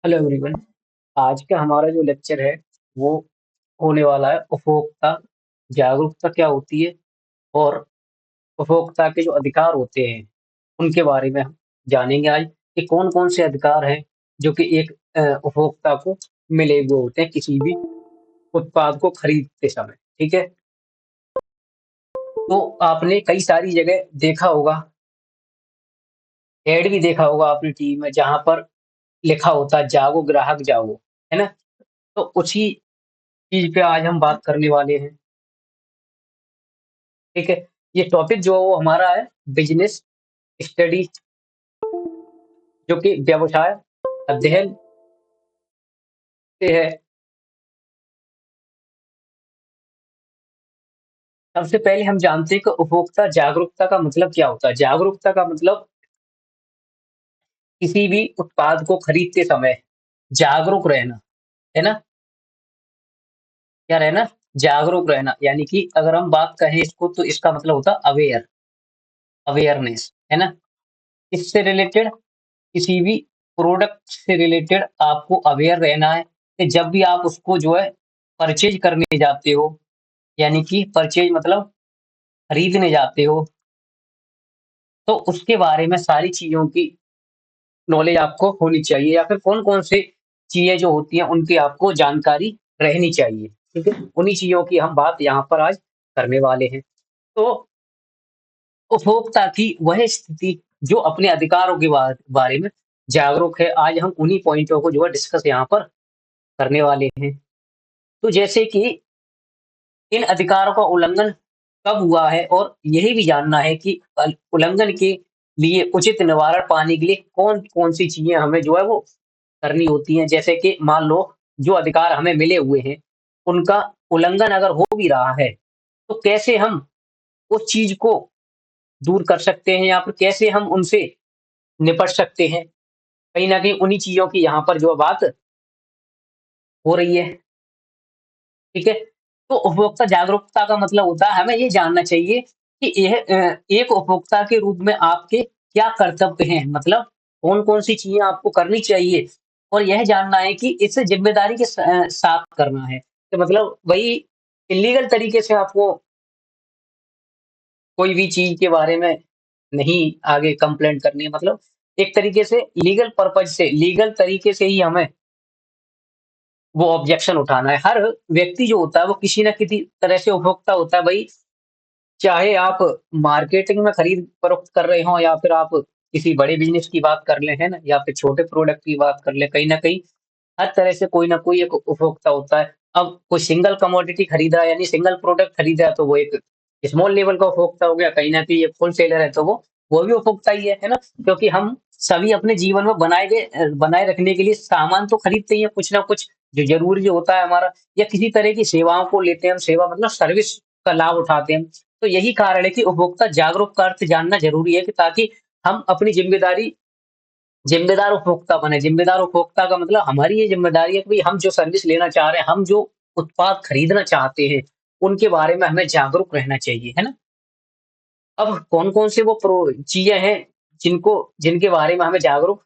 Hello everyone. आज का हमारा जो लेक्चर है वो होने वाला है उपभोक्ता जागरूकता क्या होती है और उपभोक्ता के जो अधिकार होते हैं उनके बारे में हम जानेंगे आज कि कौन कौन से अधिकार हैं जो कि एक उपभोक्ता को मिले हुए होते हैं किसी भी उत्पाद को खरीदते समय। ठीक है, तो आपने कई सारी जगह देखा होगा, एड भी देखा होगा आपने टीवी में, जहां पर लिखा होता है जागो ग्राहक जागो, है ना। तो उसी चीज पे आज हम बात करने वाले हैं। ठीक है, ये टॉपिक जो है वो हमारा है बिजनेस स्टडी, जो कि व्यवसाय अध्ययन से है। सबसे पहले हम जानते हैं कि उपभोक्ता जागरूकता का मतलब क्या होता है। जागरूकता का मतलब किसी भी उत्पाद को खरीदते समय जागरूक रहना, है ना। क्या रहना? जागरूक रहना, यानी कि अगर हम बात कहें इसको तो इसका मतलब होता है अवेयर, अवेयरनेस, है ना। इससे रिलेटेड किसी भी प्रोडक्ट से रिलेटेड आपको अवेयर रहना है कि जब भी आप उसको जो है परचेज करने जाते हो, यानी कि परचेज मतलब खरीदने जाते हो, तो उसके बारे में सारी चीज़ों की नॉलेज आपको होनी चाहिए, या फिर कौन-कौन से चीज़ें जो होती हैं उनकी आपको जानकारी रहनी चाहिए। ठीक है? उन्हीं चीज़ों की हम बात यहाँ पर आज करने वाले हैं। तो उपभोक्ता की वह स्थिति जो अपने अधिकारों के बारे में जागरूक है, आज हम उन्हीं पॉइंटों को जो है डिस्कस यहाँ पर करने वाले हैं। तो जैसे कि इन अधिकारों का उल्लंघन कब हुआ है, और यही भी जानना है कि उल्लंघन के लिए उचित निवारण पाने के लिए कौन-कौन सी चीज़ें हमें जो है वो करनी होती हैं। जैसे कि मान लो जो अधिकार हमें मिले हुए हैं, उनका उल्लंघन अगर हो भी रहा है, तो कैसे हम उस चीज़ को दूर कर सकते हैं, या फिर कैसे हम उनसे निपट सकते हैं। कहीं न कहीं उन्हीं चीज़ों की यहाँ पर जो बात हो रही है। ठीक है? तो उपभोक्ता जागरूकता का मतलब होता है हमें ये जानना चाहिए कि यह एक उपभोक्ता के रूप में आपके क्या कर्तव्य हैं, मतलब कौन-कौन सी चीज़ें आपको करनी चाहिए, और यह जानना है कि इसे ज़िम्मेदारी के साथ करना है। तो मतलब वही इल्लीगल तरीके से आपको कोई भी चीज़ के बारे में नहीं आगे कंप्लेंट करनी है, मतलब एक तरीके से लीगल पर्पज़ से, लीगल तरीके से ही हमें वो ऑब्जेक्शन उठाना है। हर व्यक्ति जो होता है वो किसी न किसी तरह से उपभोक्ता होता है भई, चाहे आप मार्केटिंग में खरीद-फरोख्त कर रहे हों, या फिर आप किसी बड़े बिज़नेस की बात कर लें, है ना? या फिर छोटे प्रोडक्ट की बात कर लें, कहीं न कहीं हर तरह से कोई न कोई एक उपभोक्ता होता है। अब कोई सिंगल कमोडिटी खरीद रहा है, यानी सिंगल प्रोडक्ट खरीद रहा है, तो वो एक स्मॉल लेवल का उपभोक्ता हो गया, कहीं न कहीं एक होलसेलर है तो वो भी उपभोक्ता ही है ना? क्योंकि हम सभी अपने जीवन में बनाए रखने के लिए सामान तो खरीदते ही हैं, कुछ ना कुछ जो ज़रूरी जो होता है हमारा, या किसी तरह की सेवाओं को लेते हैं हम, सेवा मतलब सर्विस का लाभ उठाते हैं। तो यही कारण है कि उपभोक्ता जागरूक का अर्थ जानना ज़रूरी है, कि ताकि हम अपनी ज़िम्मेदार उपभोक्ता बने। ज़िम्मेदार उपभोक्ता का मतलब हमारी ये ज़िम्मेदारी है कि भई हम जो सर्विस लेना चाह रहे हैं, हम जो उत्पाद खरीदना चाहते हैं, उनके बारे में हमें जागरूक रहना चाहिए, है ना? अब कौन-कौन से वो चीज़ें हैं जिनके बारे में हमें जागरूक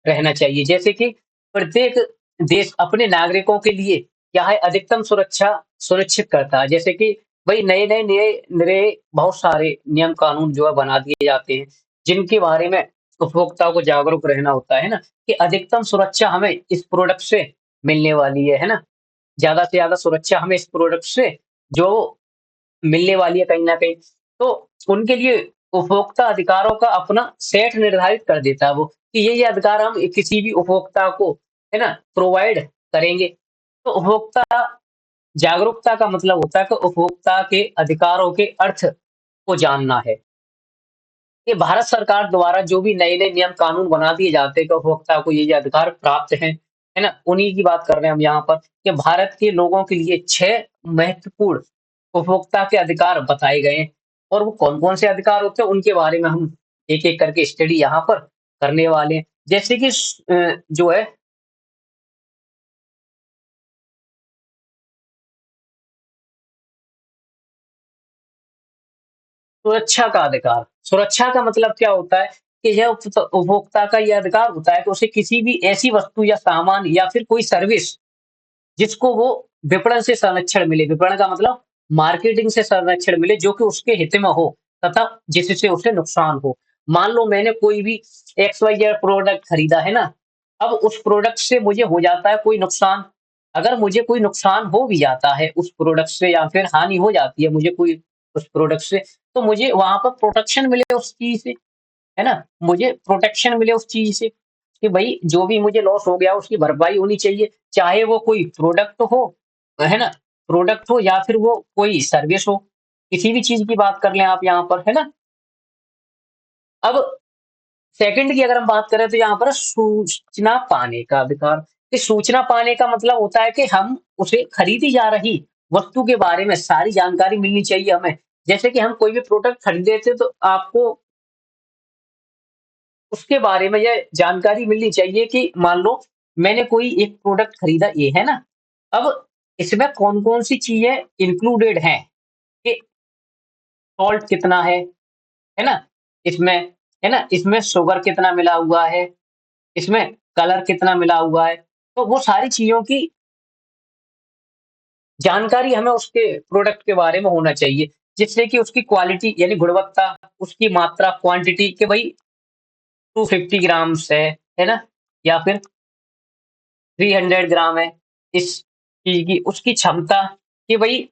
रहना चाहिए। जैसे कि प्रत्येक देश अपने नागरिकों के लिए क्या है, अधिकतम सुरक्षा सुनिश्चित करता है। जैसे कि भई नए-नए निरे निरे बहुत सारे नियम कानून जो है बना दिए जाते हैं, जिनके बारे में उपभोक्ताओं को जागरूक रहना होता है ना? कि अधिकतम सुरक्षा हमें इस प्रोडक्ट से मिलने वाली है ना? ज़्यादा से ज़्यादा सुरक्षा हमें इस प्रोडक्ट से जो मिलने वाली है कहीं न कहीं। तो उनके लिए उपभोक्ता अधिकारों का अपना सेट निर्धारित कर देता है वो, कि ये अधिकार हम किसी भी उपभोक्ता को, है ना, प्रोवाइड करेंगे। तो उपभोक्ता जागरूकता का मतलब होता है कि उपभोक्ता के अधिकारों के अर्थ को जानना है। ये भारत सरकार द्वारा जो भी नए-नए नियम कानून बना दिए जाते हैं कि उपभोक्ता को ये अधिकार प्राप्त हैं, है ना? उन्हीं की बात कर रहे हैं हम यहाँ पर, कि भारत के लोगों के लिए 6 महत्वपूर्ण उपभोक्ता के अधिकार बताए गए हैं, और वो कौन-कौन से अधिकार होते हैं उनके बारे में हम एक-एक करके स्टडी यहाँ पर करने वाले हैं। जैसे कि जो है सुरक्षा का अधिकार। सुरक्षा का मतलब क्या होता है कि यह उपभोक्ता का यह अधिकार होता है कि उसे किसी भी ऐसी वस्तु या सामान या फिर कोई सर्विस जिसको वो विपणन से संरक्षण मिले, विपणन का मतलब मार्केटिंग से संरक्षण मिले जो कि उसके हित में हो तथा जिससे उसे नुकसान हो। मान लो मैंने कोई भी एक्स वाई जेड प्रोडक्ट खरीदा है ना, अब उस प्रोडक्ट से मुझे हो जाता है कोई नुकसान, अगर मुझे कोई नुकसान हो भी जाता है उस प्रोडक्ट से या फिर हानि हो जाती है मुझे कोई उस प्रोडक्ट से, तो मुझे वहाँ पर प्रोटेक्शन मिले उस चीज़ से, है ना? मुझे प्रोटेक्शन मिले उस चीज़ से कि भई जो भी मुझे लॉस हो गया उसकी भरपाई होनी चाहिए, चाहे वो कोई प्रोडक्ट हो, है ना? प्रोडक्ट हो या फिर वो कोई सर्विस हो, किसी भी चीज़ की बात कर लें आप यहाँ पर, है ना? अब सेकंड की अगर हम बात करें तो यहाँ पर सूचना पाने का अधिकार, कि सूचना पाने का मतलब होता है कि हम उसे खरीदी जा रही वस्तु के बारे में सारी जानकारी मिलनी चाहिए हमें। जैसे कि हम कोई भी प्रोडक्ट खरीदे थे तो आपको उसके बारे में यह जानकारी मिलनी चाहिए कि मान लो मैंने कोई एक प्रोडक्ट खरीदा ये है ना, अब इसमें कौन-कौन सी चीज़ें इंक्लूडेड हैं, कि सॉल्ट कितना है ना? इसमें, है ना? इसमें शुगर कितना मिला हुआ है, इसमें कलर कितना मिला हुआ है, तो वो सारी चीज़ों की जानकारी हमें उसके प्रोडक्ट के बारे में होना चाहिए, जिससे कि उसकी क्वालिटी यानी गुणवत्ता, उसकी मात्रा, क्वांटिटी कि भई 250 ग्राम्स है ना? या फिर 300 ग्राम है, इस चीज़ की, उसकी क्षमता कि भई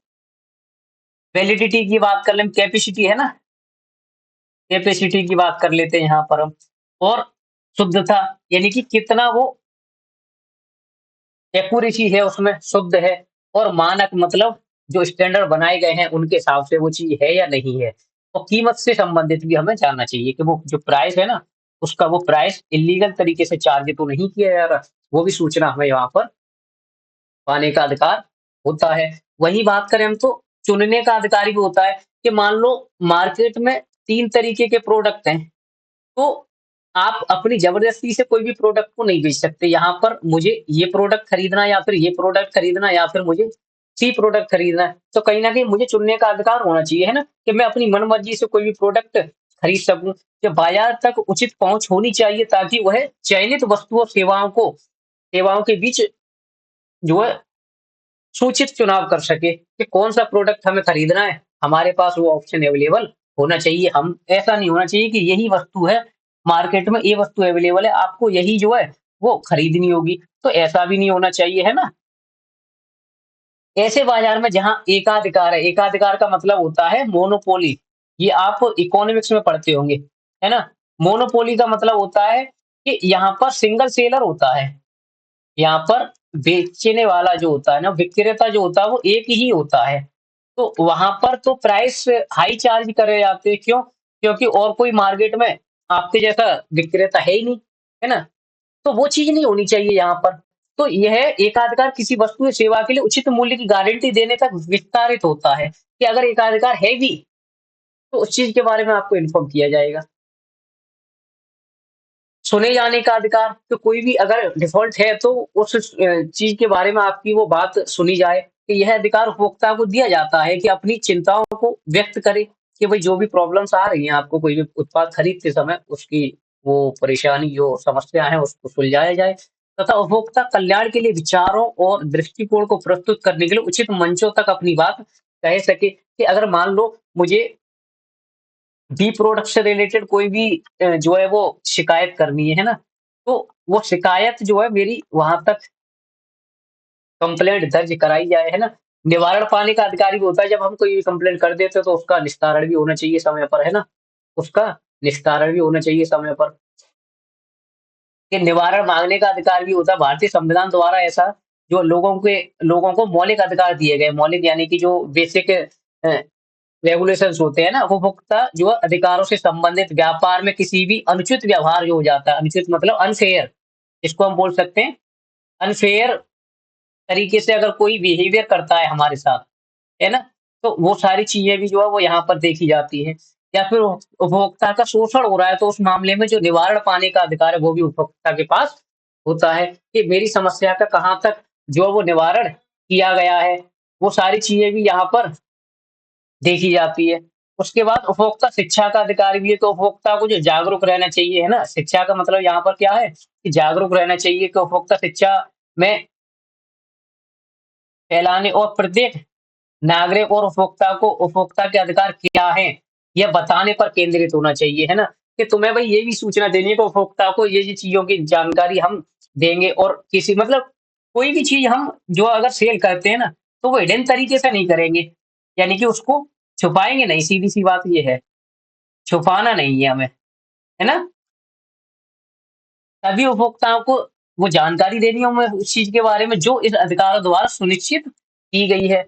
वैलिडिटी की बात कर लें, कैपेसिटी है ना? कैपेसिटी की बात कर लेते हैं यहाँ पर हम, और शुद्धता यानी कि कितना वो एक्यूरेसी है उसमें, शुद्ध है, और मानक मतलब जो स्टैंडर्ड बनाए गए हैं उनके हिसाब से वो चीज़ है या नहीं है। और कीमत से संबंधित भी हमें जानना चाहिए कि वो जो प्राइस है ना, उसका वो प्राइस इल्लीगल तरीके से चार्ज तो नहीं किया जा रहा, वो भी सूचना हमें वहाँ पर पाने का अधिकार होता है। वहीं बात करें हम तो चुनने का अधिकार भी होता है कि मान लो मार्केट में 3 तरीके के प्रोडक्ट हैं, तो आप अपनी ज़बरदस्ती से कोई भी प्रोडक्ट को नहीं बेच सकते। यहाँ पर मुझे ये प्रोडक्ट खरीदना है या फिर ये प्रोडक्ट खरीदना है या फिर मुझे सी प्रोडक्ट खरीदना है। तो कहीं न कहीं मुझे चुनने का अधिकार होना चाहिए, है ना? कि मैं अपनी मनमर्ज़ी से कोई भी प्रोडक्ट खरीद सकूँ। कि बाज़ार तक उचित पहुँच होनी चाहिए ताकि वह चयनित वस्तुओं सेवाओं के बीच जो है सूचित चुनाव कर सके कि कौन-सा प्रोडक्ट हमें खरीदना है, हमारे पास वो ऑप्शन अवेलेबल होना चाहिए। हम ऐसा नहीं होना चाहिए कि यही वस्तु है, मार्केट में ये वस्तु अवेलेबल है, आपको यही जो है वो खरीदनी होगी, तो ऐसा भी नहीं होना चाहिए, है ना? ऐसे बाज़ार में जहाँ एकाधिकार है, एकाधिकार का मतलब होता है मोनोपोली, ये आप इकोनॉमिक्स में पढ़ते होंगे, है ना? मोनोपोली का मतलब होता है कि यहाँ पर सिंगल सेलर होता है। यहाँ पर बेचने वाला जो होता है ना, विक्रेता जो होता है वो एक ही होता है। तो वहाँ पर तो प्राइस हाई चार्ज करे जाते हैं, क्यों? क्योंकि और कोई मार्केट में आपके जैसा विक्रेता है ही नहीं, है ना? तो वो चीज़ नहीं होनी चाहिए यहाँ पर। तो यह एकाधिकार किसी वस्तु या सेवा के लिए उचित मूल्य की गारंटी देने तक विस्तारित होता है, कि अगर एकाधिकार है भी, तो उस चीज़ के बारे में आपको इन्फॉर्म किया जाएगा। सुने जाने का अधिकार, तो कोई भी अगर डिफ़ॉल्ट है तो उस चीज़ के बारे में आपकी वो बात सुनी जाए, कि यह अधिकार उपभोक्ता को दिया जाता है कि अपनी चिंताओं को व्यक्त करे, कि भई जो भी प्रॉब्लम्स आ रही हैं आपको कोई भी उत्पाद खरीदते समय उसकी वो परेशानी जो समस्या है उसको सुलझाया जाए, तथा उपभोक्ता कल्याण के लिए विचारों और दृष्टिकोण को प्रस्तुत करने के लिए उचित मंचों तक अपनी बात कह सके, कि अगर मान लो मुझे बी प्रोडक्ट से रिलेटेड कोई भी जो है वो शिकायत करनी है ना? तो वो शिकायत जो है मेरी वहाँ तक कंप्लेंट दर्ज कराई जाए, है ना? निवारण पाने का अधिकार भी होता है, जब हम कोई कंप्लेंट कर देते हैं तो उसका निस्तारण भी होना चाहिए समय पर, है ना? उसका निस्तारण भी होना चाहिए समय पर। कि निवारण माँगने का अधिकार भी होता है, भारतीय संविधान द्वारा ऐसा जो लोगों को मौलिक अधिकार दिए गए, मौलिक यानी कि जो बेसिक रेगुलेशंस होते हैं ना, उपभोक्ता जो है अधिकारों से संबंधित व्यापार में किसी भी अनुचित व्यवहार जो हो जाता है, अनुचित मतलब अनफेयर, इसको हम बोल सकते हैं। अनफेयर तरीके से अगर कोई बिहेवियर करता है हमारे साथ, है ना? तो वो सारी चीज़ें भी जो है वो यहाँ पर देखी जाती हैं। या फिर उपभोक्ता का शोषण हो रहा है तो उस मामले में जो निवारण पाने का अधिकार है वो भी उपभोक्ता के पास होता है, कि मेरी समस्या का कहाँ तक जो है वो निवारण किया गया है। वो सारी चीज़ें भी यहाँ पर देखी जाती है। उसके बाद उपभोक्ता शिक्षा का अधिकार भी है, तो उपभोक्ता को जो जागरूक रहना चाहिए, है ना? शिक्षा का मतलब यहाँ पर क्या है कि जागरूक रहना चाहिए कि उपभोक्ता शिक्षा में फैलाने और प्रत्येक नागरिक और उपभोक्ता को उपभोक्ता के अधिकार क्या हैं, यह बताने पर केंद्रित होना चाहिए, है ना? कि तुम्हें भई ये भी सूचना देनी है कि उपभोक्ता को ये चीज़ों की जानकारी हम देंगे और किसी मतलब कोई भी चीज़ हम जो अगर सेल करते हैं ना, तो वो हिडन तरीके से नहीं करेंगे। यानी कि उसको छुपाएँगे नहीं, सीधी-सी बात ये है। छुपाना नहीं है हमें, है ना? सभी उपभोक्ताओं को वो जानकारी देनी है हमें उस चीज़ के बारे में जो इस अधिकारों द्वारा सुनिश्चित की गई है।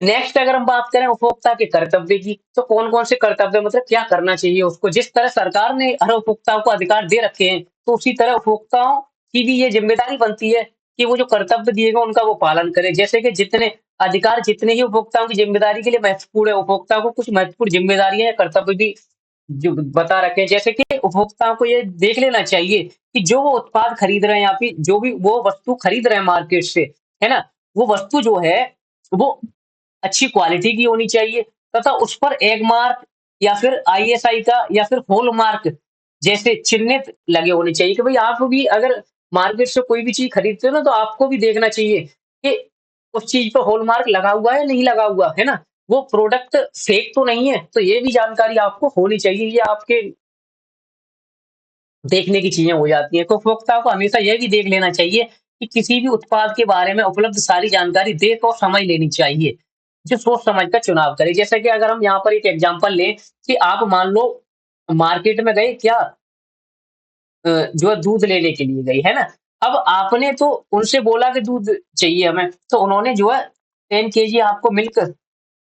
नेक्स्ट अगर हम बात करें उपभोक्ता के कर्तव्य की, तो कौन-कौन से कर्तव्य मतलब क्या करना चाहिए उसको? जिस तरह सरकार ने हर उपभोक्ताओं को अधिकार दे रखे हैं, तो उसी तरह उपभोक्ताओं की भी ये ज़िम्मेदारी बनती है कि वो जो कर्तव्य दिए गए उनका वो पालन करें। जैसे कि जितने ही उपभोक्ताओं की ज़िम्मेदारी के लिए महत्वपूर्ण है, उपभोक्ताओं को कुछ महत्वपूर्ण ज़िम्मेदारियाँ या कर्तव्य भी जो बता रखे हैं। जैसे कि उपभोक्ताओं को ये देख लेना चाहिए कि जो वो उत्पाद खरीद रहे हैं या फिर जो भी वो वस्तु खरीद रहे हैं मार्केट से, है ना? वो वस्तु जो है, वो अच्छी क्वालिटी की होनी चाहिए तथा उस पर एग मार्क या फिर आईएसआई का या फिर हॉल मार्क जैसे चिन्हित लगे होने चाहिए कि भाई आप भी अगर मार्केट से कोई भी चीज़ खरीदते हो ना, तो आपको भी देखना चाहिए कि उस चीज़ पे हॉल मार्क लगा हुआ है या नहीं लगा हुआ, है ना? वो प्रोडक्ट फेक तो नहीं है, तो ये भी जानकारी आपको होनी चाहिए। ये आपके देखने की चीज़ें हो जाती हैं। तो उपभोक्ता को हमेशा ये भी देख लेना चाहिए कि किसी भी उत्पाद के बारे में उपलब्ध सारी जानकारी देख और समझ लेनी चाहिए, जो सोच समझ कर चुनाव करे। जैसे कि अगर हम यहाँ पर एक एग्ज़ाम्पल लें कि आप मान लो मार्केट में गए क्या जो है दूध लेने के लिए गई, है ना? अब आपने तो उनसे बोला कि दूध चाहिए हमें, तो उन्होंने जो है 10 केजी आपको मिल्क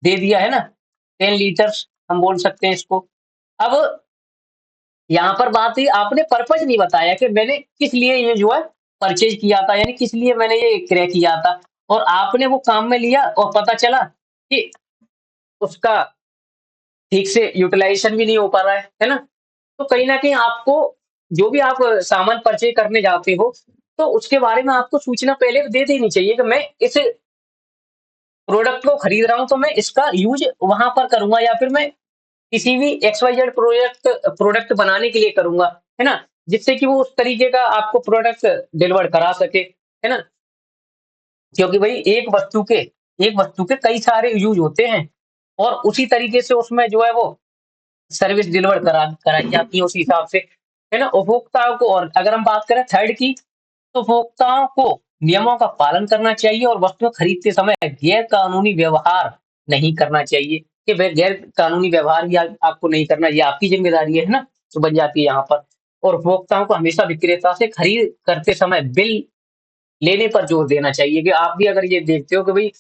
दे दिया, है ना? 10 लीटर्स हम बोल सकते हैं इसको। अब यहाँ पर बात हुई आपने पर्पज़ नहीं बताया कि मैंने किस लिए ये जो है परचेज़ किया था, यानी किस लिए मैंने ये क्रय किया था और आपने वो काम में लिया और पता चला कि उसका ठीक से यूटिलाइज़ेशन भी नहीं हो पा रहा है ना? तो कहीं न कहीं आपको जो भी आप सामान परचेज़ करने जाते हो, तो उसके बारे में आपको सूचना पहले दे देनी चाहिए कि मैं इस प्रोडक्ट को खरीद रहा हूँ, तो मैं इसका यूज़ वहाँ पर करूँगा या फिर मैं किसी भी एक्स-वाई-ज़ेड प्रोडक्ट बनाने के लिए करूँगा, है ना? जिससे कि वो उस तरीके का आपको प्रोडक्ट डिलीवर करा सके, है ना? क्योंकि भई एक वस्तु के कई सारे यूज़ होते हैं और उसी तरीके से उसमें जो है वो सर्विस डिलीवर कराई जाती है उसी हिसाब से, है ना? उपभोक्ताओं को और अगर हम बात करें थर्ड की, तो उपभोक्ताओं को नियमों का पालन करना चाहिए और वस्तुएँ खरीदते समय गैर कानूनी व्यवहार नहीं करना चाहिए कि वह गैर कानूनी व्यवहार भी आपको नहीं करना, ये आपकी ज़िम्मेदारी है ना? तो बन जाती है यहाँ पर और उपभोक्ताओं को हमेशा विक्रेता से खरीद करते समय बिल लेने पर जोर देना चाहिए कि आप भी अगर ये देखते हो कि भई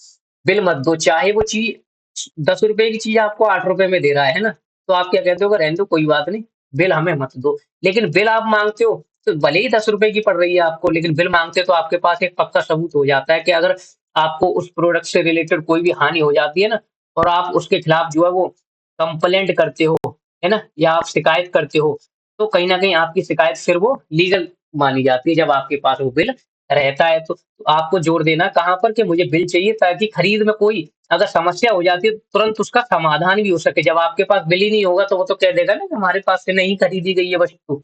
बिल मत दो, चाहे वो चीज़ ₹10 की चीज़ आपको ₹8 में दे रहा है ना? तो आप क्या कहते हो कि रहने दो कोई बात नहीं, बिल हमें मत दो। लेकिन बिल आप माँगते हो, तो भले ही ₹10 की पड़ रही है आपको, लेकिन बिल माँगते हो तो आपके पास एक पक्का सबूत हो जाता है कि अगर आपको उस प्रोडक्ट से रिलेटेड कोई भी हानि हो जाती है ना और आप उसके खिलाफ जो है वो कंप्लेंट करते हो, है ना? या आप शिकायत करते हो, तो कहीं न कहीं आपकी शिकायत फिर वो लीगल मानी जाती है जब आपके पास वो बिल रहता है तो। तो आपको जोड़ देना कहाँ पर कि मुझे बिल चाहिए ताकि खरीद में कोई अगर समस्या हो जाती है तुरंत उसका समाधान भी हो सके। जब आपके पास बिल ही नहीं होगा तो वो तो कह देगा ना कि हमारे पास से नहीं खरीदी गई है वस्तु।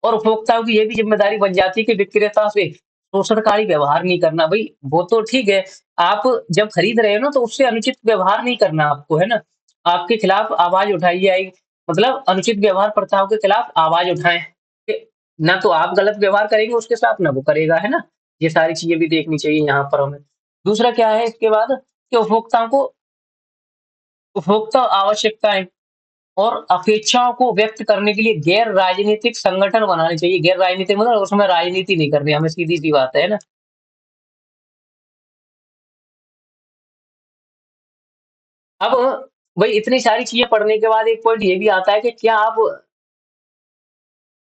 और उपभोक्ताओं की ये भी ज़िम्मेदारी बन जाती है कि विक्रेता से शोषणकारी व्यवहार नहीं करना। भई वो तो ठीक है, आप जब खरीद रहे हो ना तो उससे अनुचित व्यवहार नहीं करना आपको, है ना? आपके खिलाफ आवाज़ उठाई जाएगी मतलब अनुचित व्यवहार प्रथाओं के खिलाफ आवाज़ उठाएँ। कि ना तो आप गलत व्यवहार करेंगे उसके साथ, ना वो करेगा, है ना? ये सारी चीज़ें भी देखनी चाहिए यहाँ पर हमें। दूसरा क्या है इसके बाद कि उपभोक्ताओं को उपभोक्ता आवश्यकताएँ और अपेक्षाओं को व्यक्त करने के लिए गैर राजनीतिक संगठन बनाने चाहिए। गैर राजनीतिक मतलब उसमें राजनीति नहीं करनी हमें, सीधी-सी बात है ना? अब भई इतनी सारी चीज़ें पढ़ने के बाद एक पॉइंट ये भी आता है कि क्या आप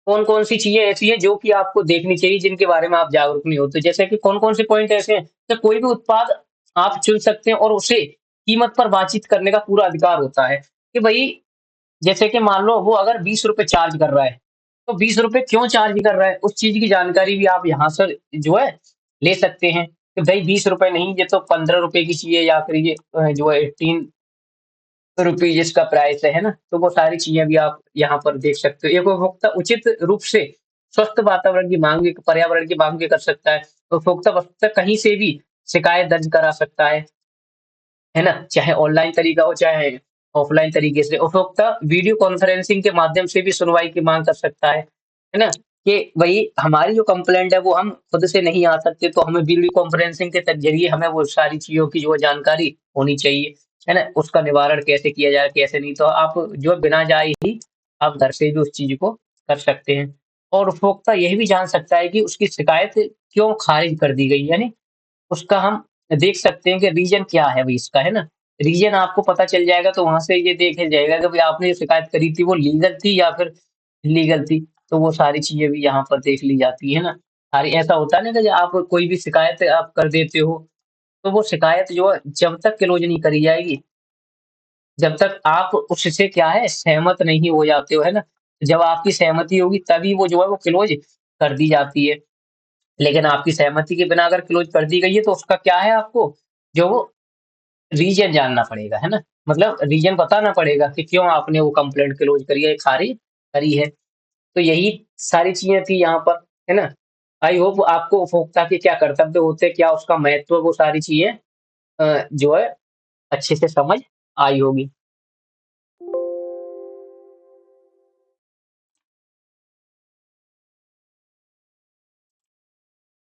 कौन-कौन सी चीज़ें ऐसी हैं जो कि आपको देखनी चाहिए जिनके बारे में आप जागरूक नहीं होते? जैसे कि कौन-कौन से पॉइंट ऐसे हैं कि कोई भी उत्पाद आप चुन सकते हैं और उसे कीमत पर बातचीत करने का पूरा अधिकार होता है कि भई जैसे कि मान लो वो अगर ₹20 चार्ज कर रहा है, तो ₹20 क्यों चार्ज कर रहा है? उस चीज़ की जानकारी भी आप यहाँ से जो है ले सकते हैं कि भई ₹20 नहीं, ये तो ₹15 की चाहिए या फिर ये जो है 18 रुपीज़ इसका प्राइस है ना? तो वो सारी चीज़ें भी आप यहाँ पर देख सकते हो। एक उपभोक्ता उचित रूप से स्वस्थ वातावरण की माँग भी पर्यावरण की माँग भी कर सकता है। उपभोक्ता वस्तुतः कहीं से भी शिकायत दर्ज करा सकता है ना? चाहे ऑनलाइन तरीका हो, चाहे ऑफ़लाइन तरीके से। उपभोक्ता वीडियो कॉन्फ्रेंसिंग के माध्यम से भी सुनवाई की माँग कर सकता है ना? कि भई हमारी जो कंप्लेंट है वो हम खुद से नहीं आ सकते, तो हमें वीडियो कॉन्फ्रेंसिंग के ज़रिए हमें वो सारी चीज़ों की जो जानकारी होनी चाहिए, है ना? उसका निवारण कैसे किया जाए, कैसे नहीं, तो आप जो बिना जाए ही आप घर से भी उस चीज़ को कर सकते हैं। और उपभोक्ता यह भी जान सकता है कि उसकी शिकायत क्यों खारिज कर दी गई, यानी उसका हम देख सकते हैं कि रीज़न क्या है भई इसका, है ना? रीज़न आपको पता चल जाएगा, तो वहाँ से ये देखा जाएगा कि भई आपने जो शिकायत करी थी वो लीगल थी या फिर इल्लीगल थी। तो वो सारी चीज़ें भी यहाँ पर देख ली जाती है ना। अरे ऐसा होता है ना कि आप कोई भी शिकायत आप कर देते हो, तो वो शिकायत जो है जब तक क्लोज़ नहीं करी जाएगी, जब तक आप उससे क्या है सहमत नहीं हो जाते हो, है ना? जब आपकी सहमति होगी तभी वो जो है वो क्लोज़ कर दी जाती है। लेकिन आपकी सहमति के बिना अगर क्लोज़ कर दी गई है, तो उसका क्या है आपको जो वो रीज़न जानना पड़ेगा, है ना? मतलब रीज़न बताना पड़ेगा कि क्यों आपने वो कंप्लेंट क्लोज़ करी है, खारिज करी है। तो यही सारी चीज़ें थी यहाँ पर, है ना? आई होप आपको उपभोक्ता के क्या कर्तव्य होते हैं, क्या उसका महत्व है, वो सारी चीज़ें जो है अच्छे से समझ आई होगी।